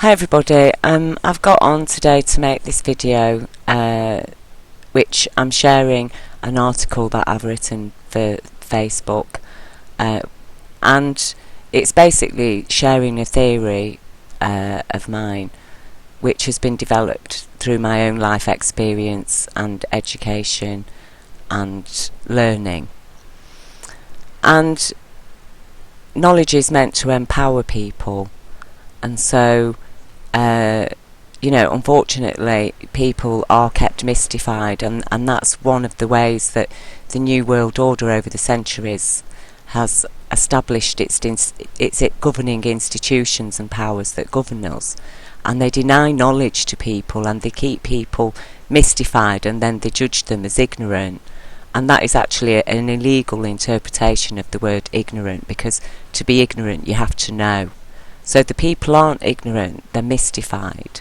Hi everybody, I've got on today to make this video which I'm sharing an article that I've written for Facebook and it's basically sharing a theory of mine which has been developed through my own life experience and education and learning. And knowledge is meant to empower people, and so unfortunately people are kept mystified, and that's one of the ways that the New World Order over the centuries has established its governing institutions and powers that govern us. And they deny knowledge to people, and they keep people mystified, and then they judge them as ignorant. And that is actually an illegal interpretation of the word ignorant, because to be ignorant you have to know. So the people aren't ignorant, they're mystified.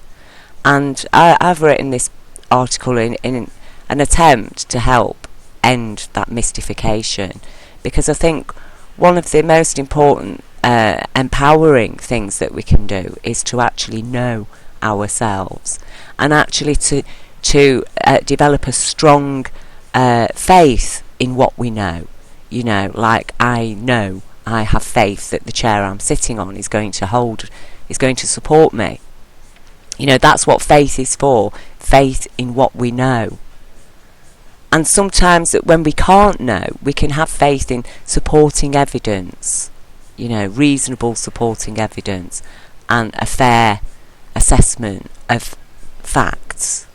And I've written this article in an attempt to help end that mystification, because I think one of the most important empowering things that we can do is to actually know ourselves, and actually to develop a strong faith in what we know. Like I have faith that the chair I'm sitting on is going to support me. That's what faith is for, faith in what we know. And sometimes when we can't know, we can have faith in supporting evidence, reasonable supporting evidence and a fair assessment of facts,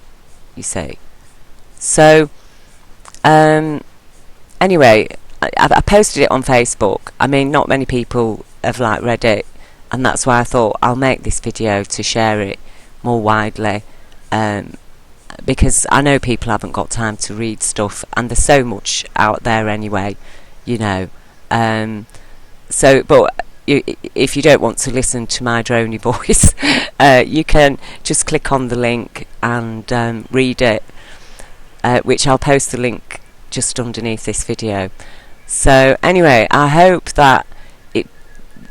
you see. So anyway, I posted it on Facebook. I mean, not many people have read it, and that's why I thought I'll make this video to share it more widely, because I know people haven't got time to read stuff, and there's so much out there anyway, but if you don't want to listen to my drony voice, you can just click on the link and read it, which I'll post the link just underneath this video. So anyway, I hope that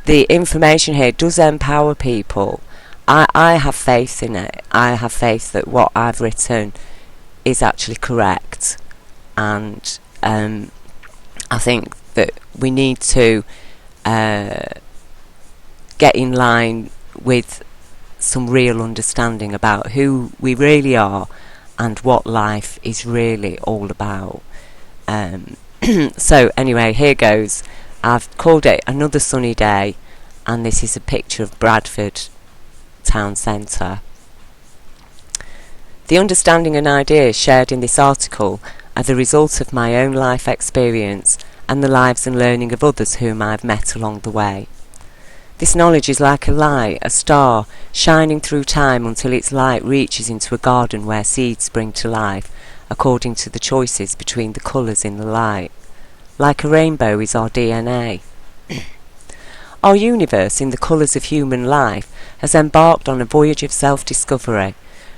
the information here does empower people. I have faith in it. I have faith that what I've written is actually correct, and I think that we need to get in line with some real understanding about who we really are and what life is really all about. So anyway, here goes. I've called it Another Sunny Day, and this is a picture of Bradford town centre. The understanding and ideas shared in this article are the result of my own life experience and the lives and learning of others whom I have met along the way. This knowledge is like a light, a star, shining through time until its light reaches into a garden where seeds spring to life according to the choices between the colours in the light. Like a rainbow is our DNA. Our universe, in the colours of human life, has embarked on a voyage of self-discovery.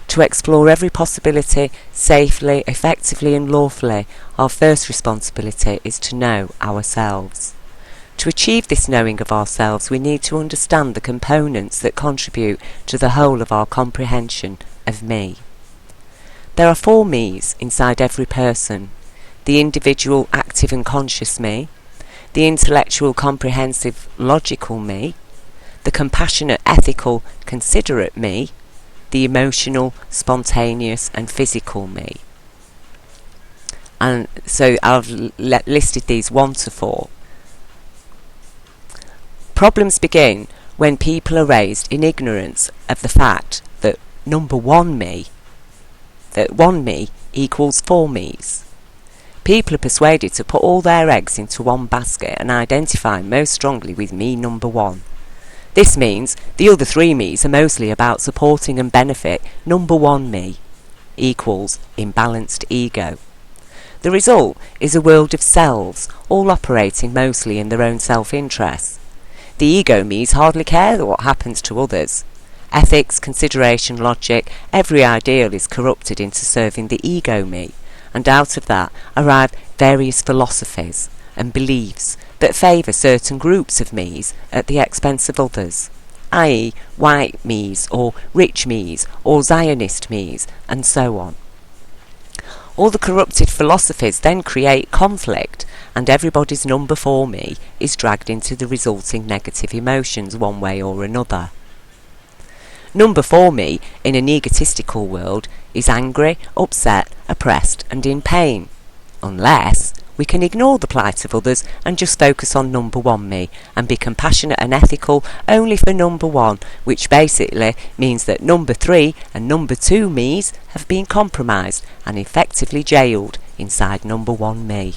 To explore every possibility safely, effectively and lawfully, our first responsibility is to know ourselves. To achieve this knowing of ourselves, we need to understand the components that contribute to the whole of our comprehension of me. There are 4 me's inside every person: the individual, active and conscious me, the intellectual, comprehensive, logical me, the compassionate, ethical, considerate me, the emotional, spontaneous and physical me. And so I've listed these 1 to 4. Problems begin when people are raised in ignorance of the fact that one me equals 4 me's. People are persuaded to put all their eggs into one basket and identify most strongly with me number 1. This means the other 3 me's are mostly about supporting and benefit number 1 me equals imbalanced ego. The result is a world of selves, all operating mostly in their own self-interest. The ego me's hardly care what happens to others. Ethics, consideration, logic, every ideal is corrupted into serving the ego me, and out of that arrive various philosophies and beliefs that favour certain groups of me's at the expense of others. i.e. white me's or rich me's or Zionist me's, and so on. All the corrupted philosophies then create conflict, and everybody's number 4 me is dragged into the resulting negative emotions one way or another. Number 4 me in an egotistical world is angry, upset, oppressed and in pain, unless we can ignore the plight of others and just focus on number 1 me and be compassionate and ethical only for number 1, which basically means that number 3 and number 2 me's have been compromised and effectively jailed inside number 1 me.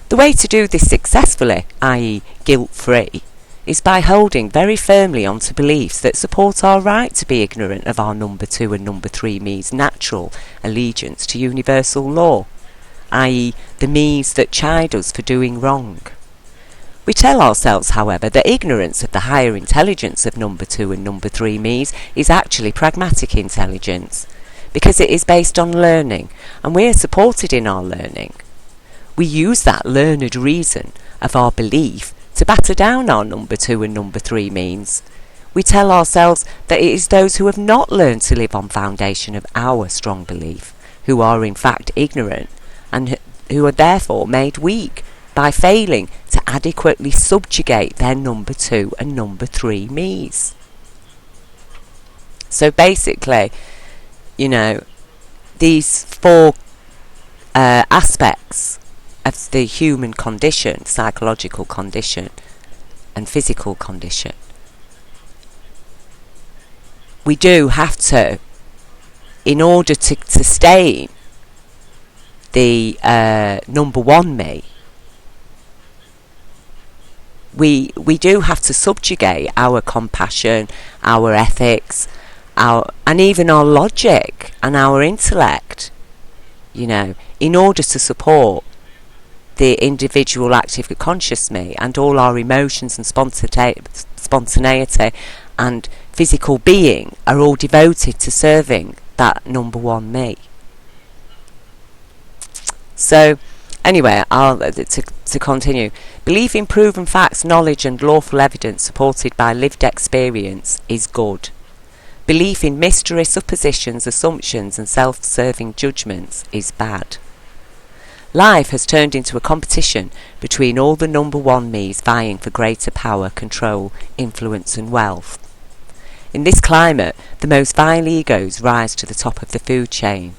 The way to do this successfully, i.e. guilt-free, is by holding very firmly onto beliefs that support our right to be ignorant of our number 2 and number 3 me's natural allegiance to universal law, i.e. the me's that chide us for doing wrong. We tell ourselves, however, that ignorance of the higher intelligence of number 2 and number 3 me's is actually pragmatic intelligence, because it is based on learning, and we are supported in our learning. We use that learned reason of our belief to batter down our number 2 and number 3 me's. We tell ourselves that it is those who have not learned to live on foundation of our strong belief, who are in fact ignorant, and who are therefore made weak by failing to adequately subjugate their number 2 and number 3 me's. So basically, these 4 aspects of the human condition, psychological condition and physical condition, we do have to, in order to sustain the number 1 me, we do have to subjugate our compassion, our ethics, and even our logic and our intellect, in order to support the individual active conscious me, and all our emotions and spontaneity and physical being are all devoted to serving that number 1 me. So, anyway, to continue, belief in proven facts, knowledge and lawful evidence supported by lived experience is good. Belief in mystery, suppositions, assumptions and self-serving judgments is bad. Life has turned into a competition between all the number 1 me's vying for greater power, control, influence and wealth. In this climate, the most vile egos rise to the top of the food chain,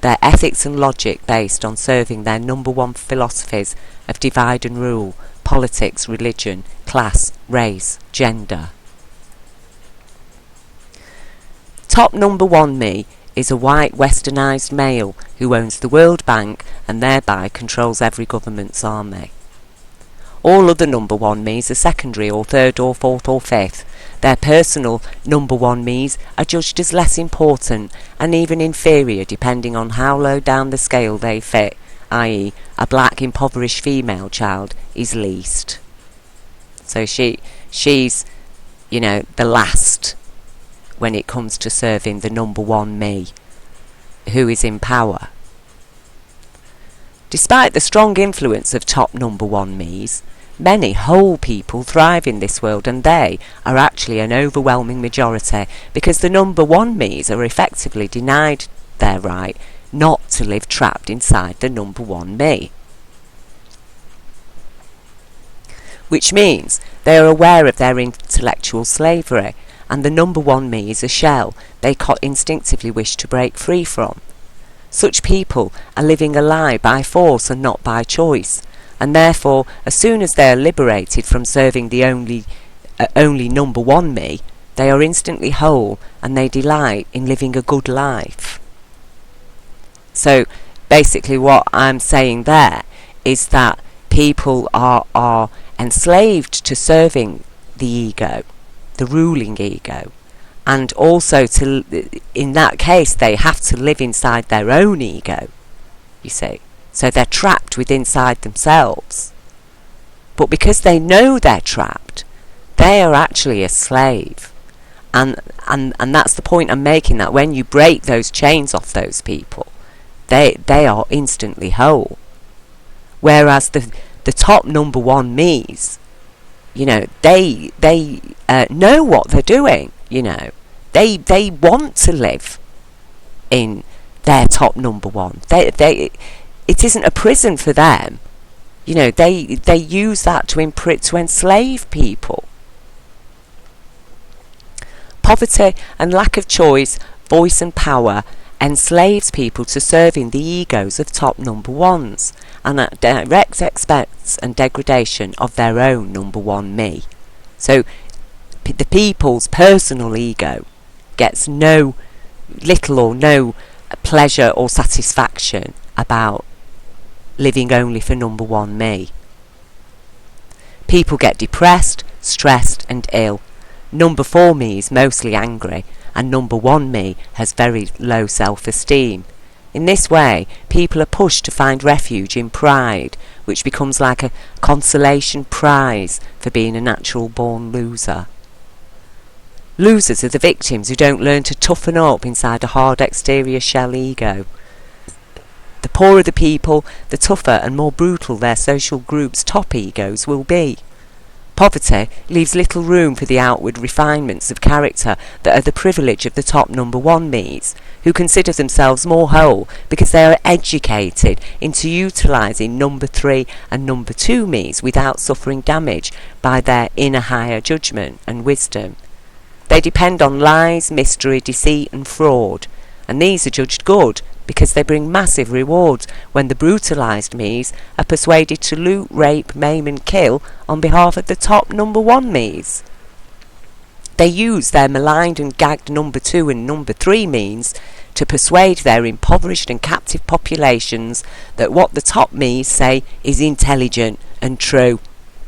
their ethics and logic based on serving their number 1 philosophies of divide and rule, politics, religion, class, race, gender. Top number 1 me is a white westernised male who owns the World Bank and thereby controls every government's army. All other number 1 me's are secondary or third or fourth or fifth. Their personal number 1 me's are judged as less important and even inferior depending on how low down the scale they fit, i.e. a black impoverished female child is least. So she's the last when it comes to serving the number 1 me who is in power. Despite the strong influence of top number 1 me's, many whole people thrive in this world, and they are actually an overwhelming majority because the number 1 me's are effectively denied their right not to live trapped inside the number 1 me. Which means they are aware of their intellectual slavery, and the number 1 me is a shell they instinctively wish to break free from. Such people are living a lie by force and not by choice, and therefore as soon as they are liberated from serving the only number 1 me, they are instantly whole and they delight in living a good life. So basically what I'm saying there is that people are enslaved to serving the ego, the ruling ego, and also in that case they have to live inside their own ego, you see. So they're trapped within inside themselves. But because they know they're trapped, they are actually a slave. And that's the point I'm making, that when you break those chains off those people, they are instantly whole. Whereas the top number 1 me's They know what they're doing. They want to live in their top number one. It isn't a prison for them. They use that to enslave people. Poverty and lack of choice, voice and power enslaves people to serving the egos of top number ones, and at direct expense and degradation of their own number one me. So the people's personal ego gets little or no pleasure or satisfaction about living only for number one me. People get depressed, stressed and ill. Number 4 me is mostly angry, and number 1 me has very low self-esteem. In this way, people are pushed to find refuge in pride, which becomes like a consolation prize for being a natural-born loser. Losers are the victims who don't learn to toughen up inside a hard exterior shell ego. The poorer the people, the tougher and more brutal their social group's top egos will be. Poverty leaves little room for the outward refinements of character that are the privilege of the top number 1 me's, who consider themselves more whole because they are educated into utilising number 3 and number 2 me's without suffering damage by their inner higher judgment and wisdom. They depend on lies, mystery, deceit and fraud, and these are judged good because they bring massive rewards when the brutalised me's are persuaded to loot, rape, maim and kill on behalf of the top number 1 me's. They use their maligned and gagged number 2 and number 3 means to persuade their impoverished and captive populations that what the top me's say is intelligent and true,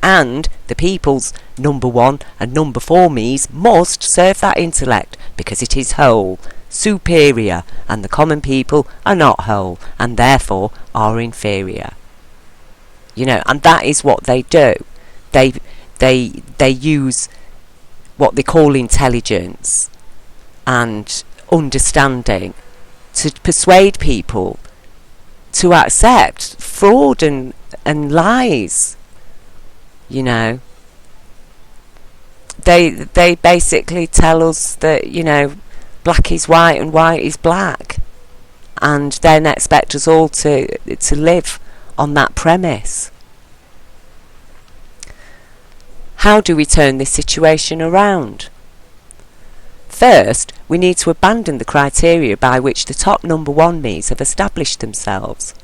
and the people's number 1 and number 4 me's must serve that intellect because it is whole, superior, and the common people are not whole and therefore are inferior. And that is what they do. They use what they call intelligence and understanding to persuade people to accept fraud and lies. They basically tell us that black is white and white is black, and then expect us all to live on that premise. How do we turn this situation around? First, we need to abandon the criteria by which the top number 1 me's have established themselves.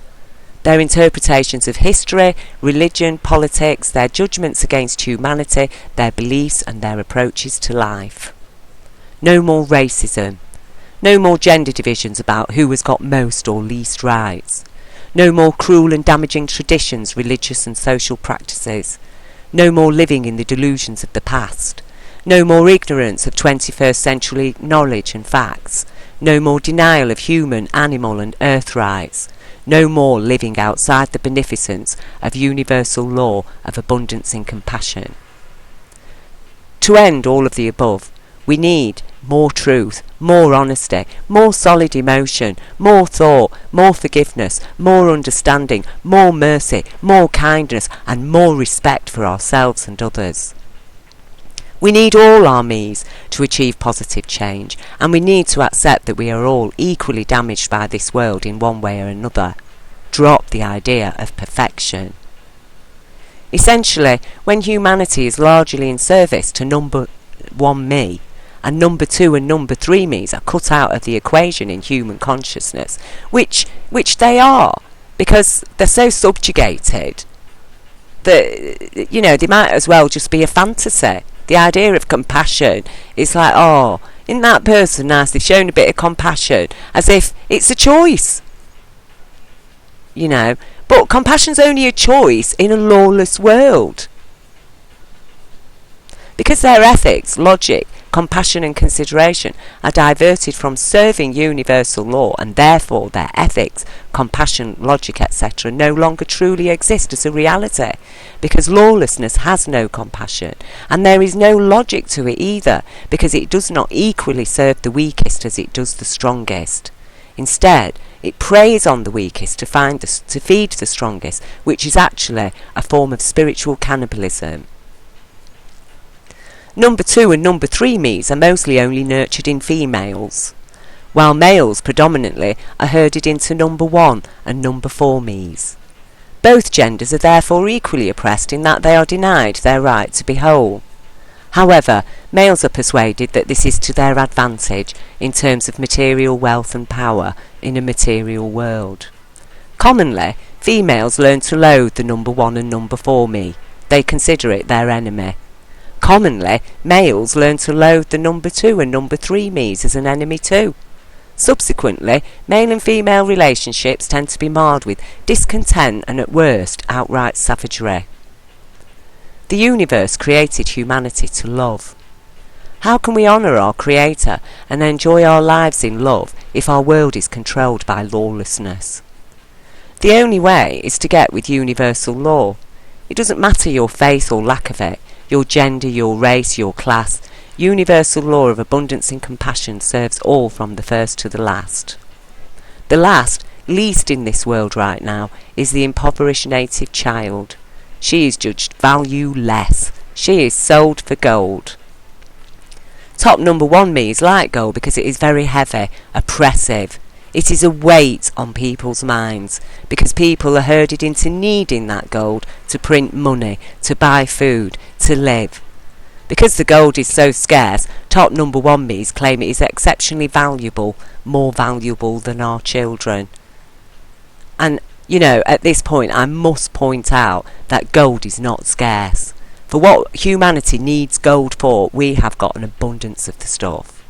Their interpretations of history, religion, politics, their judgments against humanity, their beliefs and their approaches to life. No more racism. No more gender divisions about who has got most or least rights. No more cruel and damaging traditions, religious and social practices. No more living in the delusions of the past. No more ignorance of 21st century knowledge and facts. No more denial of human, animal and earth rights. No more living outside the beneficence of universal law of abundance and compassion. To end all of the above, we need more truth, more honesty, more solid emotion, more thought, more forgiveness, more understanding, more mercy, more kindness, and more respect for ourselves and others. We need all our me's to achieve positive change, and we need to accept that we are all equally damaged by this world in one way or another. Drop the idea of perfection. Essentially, when humanity is largely in service to number 1 me, and number 2 and number 3 me's are cut out of the equation in human consciousness, which they are, because they're so subjugated that, they might as well just be a fantasy. The idea of compassion is like, oh, isn't that person nice? They've shown a bit of compassion, as if it's a choice. But compassion's only a choice in a lawless world. Because their ethics, logic, compassion and consideration are diverted from serving universal law, and therefore their ethics, compassion, logic, etc. no longer truly exist as a reality, because lawlessness has no compassion, and there is no logic to it either, because it does not equally serve the weakest as it does the strongest. Instead, it preys on the weakest to feed the strongest, which is actually a form of spiritual cannibalism. Number 2 and number 3 me's are mostly only nurtured in females, while males predominantly are herded into number 1 and number 4 me's. Both genders are therefore equally oppressed in that they are denied their right to be whole. However, males are persuaded that this is to their advantage in terms of material wealth and power in a material world. Commonly, females learn to loathe the number 1 and number 4 me. They consider it their enemy. Commonly, males learn to loathe the number 2 and number 3 me's as an enemy too. Subsequently, male and female relationships tend to be marred with discontent and at worst outright savagery. The universe created humanity to love. How can we honour our Creator and enjoy our lives in love if our world is controlled by lawlessness? The only way is to get with universal law. It doesn't matter your faith or lack of it, your gender, your race, your class. Universal law of abundance and compassion serves all from the first to the last. The last, least in this world right now, is the impoverished native child. She is judged valueless. She is sold for gold. Top number 1 me is like gold because it is very heavy, oppressive. It is a weight on people's minds because people are herded into needing that gold to print money, to buy food, to live. Because the gold is so scarce, top number 1 me's claim it is exceptionally valuable, more valuable than our children. And, you know, at this point I must point out that gold is not scarce. For what humanity needs gold for, we have got an abundance of the stuff.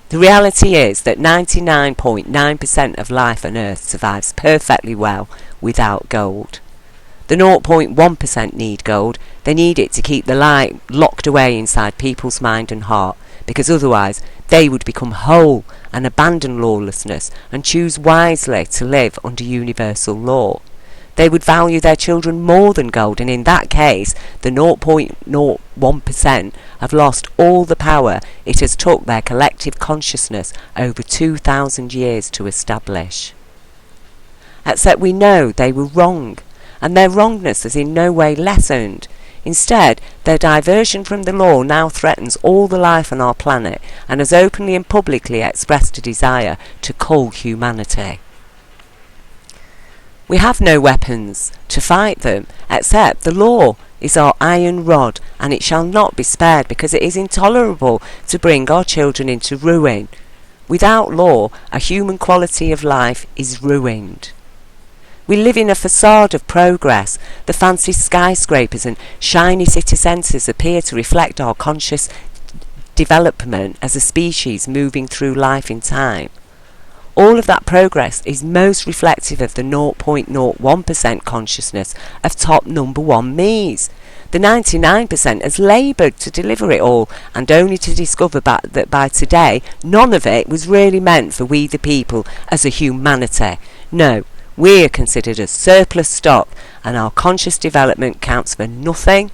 The reality is that 99.9% of life on Earth survives perfectly well without gold. The 0.1% need gold. They need it to keep the light locked away inside people's mind and heart, because otherwise they would become whole and abandon lawlessness and choose wisely to live under universal law. They would value their children more than gold, and in that case the 0.01% have lost all the power it has took their collective consciousness over 2,000 years to establish. Except we know they were wrong, and their wrongness is in no way lessened. Instead, their diversion from the law now threatens all the life on our planet and has openly and publicly expressed a desire to cull humanity. We have no weapons to fight them, except the law is our iron rod, and it shall not be spared, because it is intolerable to bring our children into ruin. Without law, a human quality of life is ruined. We live in a facade of progress. The fancy skyscrapers and shiny city centres appear to reflect our conscious development as a species moving through life in time. All of that progress is most reflective of the 0.01% consciousness of top number 1 me's. The 99% has laboured to deliver it all, and only to discover that by today none of it was really meant for we the people as a humanity. No, we are considered as surplus stock, and our conscious development counts for nothing.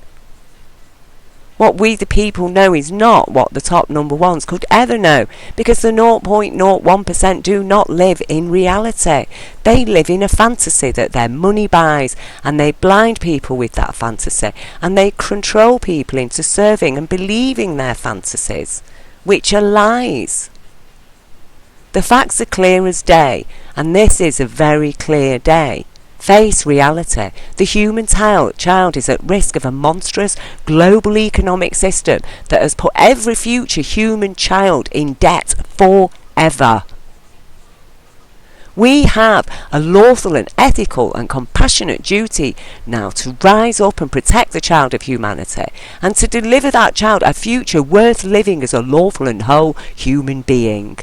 What we the people know is not what the top number 1s could ever know, because the 0.01% do not live in reality. They live in a fantasy that their money buys, and they blind people with that fantasy, and they control people into serving and believing their fantasies, which are lies. The facts are clear as day, and this is a very clear day. Face reality. The human child is at risk of a monstrous global economic system that has put every future human child in debt forever. We have a lawful and ethical and compassionate duty now to rise up and protect the child of humanity, and to deliver that child a future worth living as a lawful and whole human being.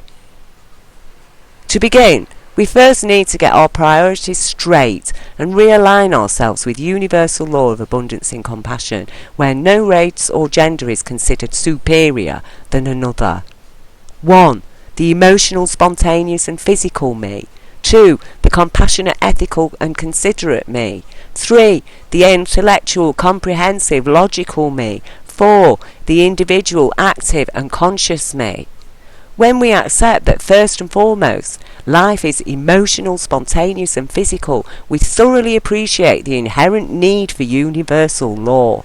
To begin, we first need to get our priorities straight and realign ourselves with universal law of abundance and compassion, where no race or gender is considered superior than another. 1. The emotional, spontaneous and physical me. 2. The compassionate, ethical and considerate me. 3. The intellectual, comprehensive, logical me. 4. The individual, active and conscious me. When we accept that first and foremost, life is emotional, spontaneous and physical, we thoroughly appreciate the inherent need for universal law.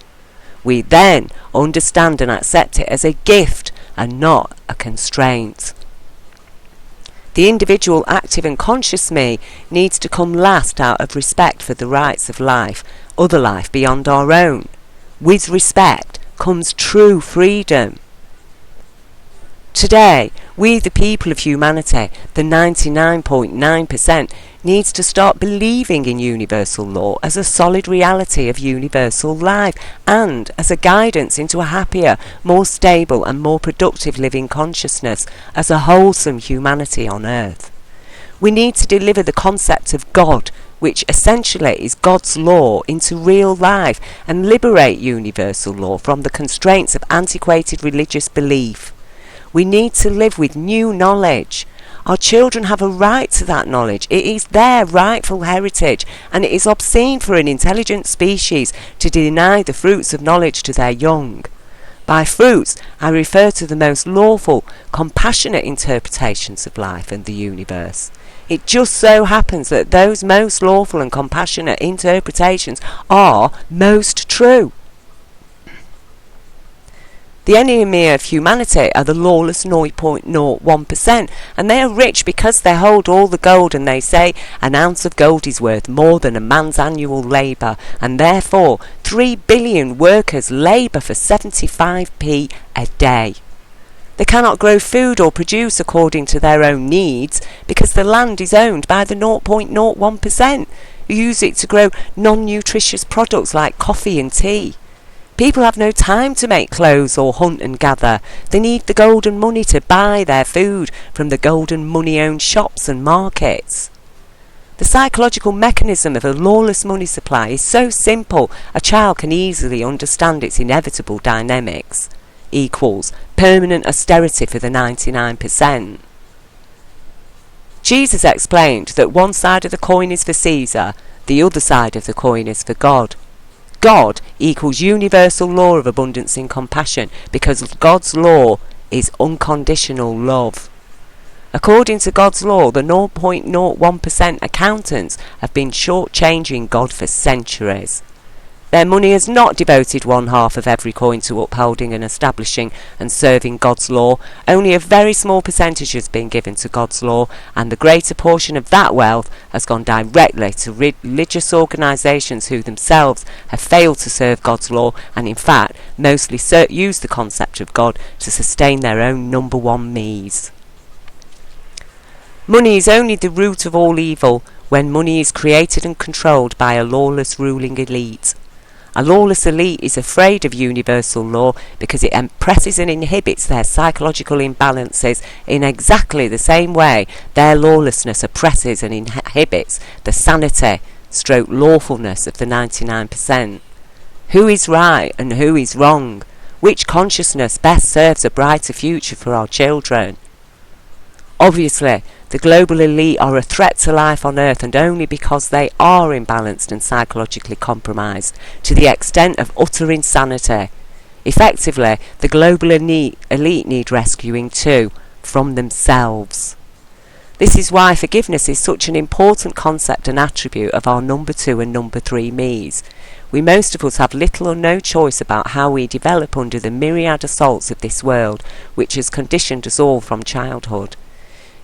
we then understand and accept it as a gift and not a constraint. The individual active and conscious me needs to come last out of respect for the rights of life, other life beyond our own. With respect comes true freedom. Today, we the people of humanity, the 99.9%, needs to start believing in universal law as a solid reality of universal life and as a guidance into a happier, more stable and more productive living consciousness as a wholesome humanity on earth. We need to deliver the concept of God, which essentially is God's law, into real life and liberate universal law from the constraints of antiquated religious belief. We need to live with new knowledge. Our children have a right to that knowledge. It is their rightful heritage, and it is obscene for an intelligent species to deny the fruits of knowledge to their young. By fruits, I refer to the most lawful, compassionate interpretations of life and the universe. It just so happens that those most lawful and compassionate interpretations are most true. The enemy of humanity are the lawless 0.01%, and they are rich because they hold all the gold, and they say an ounce of gold is worth more than a man's annual labour, and therefore 3 billion workers labour for 75p a day. They cannot grow food or produce according to their own needs because the land is owned by the 0.01%, who use it to grow non-nutritious products like coffee and tea. People have no time to make clothes or hunt and gather. They need the golden money to buy their food from the golden money-owned shops and markets. The psychological mechanism of a lawless money supply is so simple a child can easily understand its inevitable dynamics. Equals permanent austerity for the 99%. Jesus explained that one side of the coin is for Caesar, the other side of the coin is for God. God equals universal law of abundance and compassion because God's law is unconditional love. According to God's law, the 0.01% accountants have been shortchanging God for centuries. Their money has not devoted one half of every coin to upholding and establishing and serving God's law. Only a very small percentage has been given to God's law, and the greater portion of that wealth has gone directly to religious organisations who themselves have failed to serve God's law and in fact mostly use the concept of God to sustain their own number one me's. Money is only the root of all evil when money is created and controlled by a lawless ruling elite. A lawless elite is afraid of universal law because it oppresses and inhibits their psychological imbalances in exactly the same way their lawlessness oppresses and inhibits the sanity / lawfulness of the 99%. Who is right and who is wrong? Which consciousness best serves a brighter future for our children? Obviously, the global elite are a threat to life on Earth, and only because they are imbalanced and psychologically compromised to the extent of utter insanity. Effectively, the global elite need rescuing too, from themselves. This is why forgiveness is such an important concept and attribute of our number 2 and number 3 me's. We most of us have little or no choice about how we develop under the myriad assaults of this world, which has conditioned us all from childhood.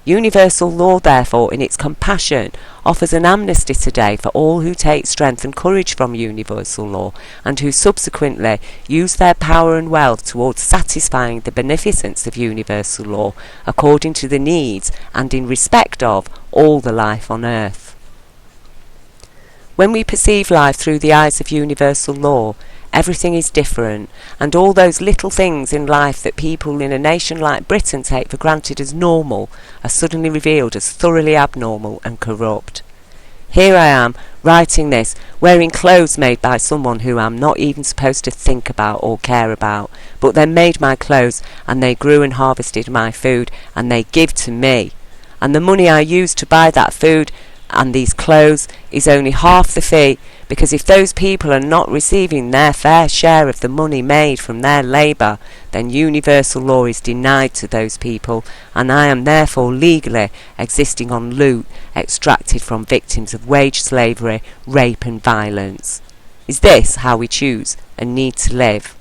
Universal law, therefore, in its compassion, offers an amnesty today for all who take strength and courage from universal law, and who subsequently use their power and wealth towards satisfying the beneficence of universal law, according to the needs and in respect of all the life on earth. When we perceive life through the eyes of universal law, everything is different, and all those little things in life that people in a nation like Britain take for granted as normal are suddenly revealed as thoroughly abnormal and corrupt. Here I am, writing this, wearing clothes made by someone who I'm not even supposed to think about or care about, but they made my clothes, and they grew and harvested my food, and they give to me. And the money I use to buy that food and these clothes is only half the fee, because if those people are not receiving their fair share of the money made from their labour, then universal law is denied to those people, and I am therefore legally existing on loot extracted from victims of wage slavery, rape and violence. Is this how we choose and need to live?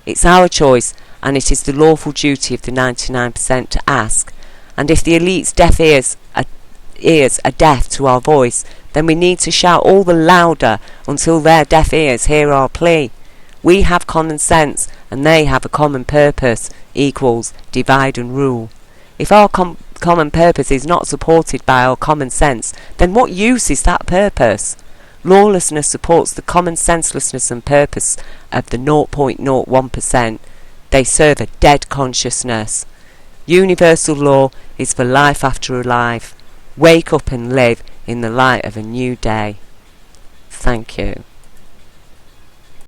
It's our choice, and it is the lawful duty of the 99% to ask. And if the elite's deaf ears are deaf to our voice, then we need to shout all the louder until their deaf ears hear our plea. We have common sense, and they have a common purpose, equals divide and rule. If our common purpose is not supported by our common sense, then what use is that purpose? Lawlessness supports the common senselessness and purpose of the 0.01%. They serve a dead consciousness. Universal law is for life after a life. Wake up and live in the light of a new day. Thank you.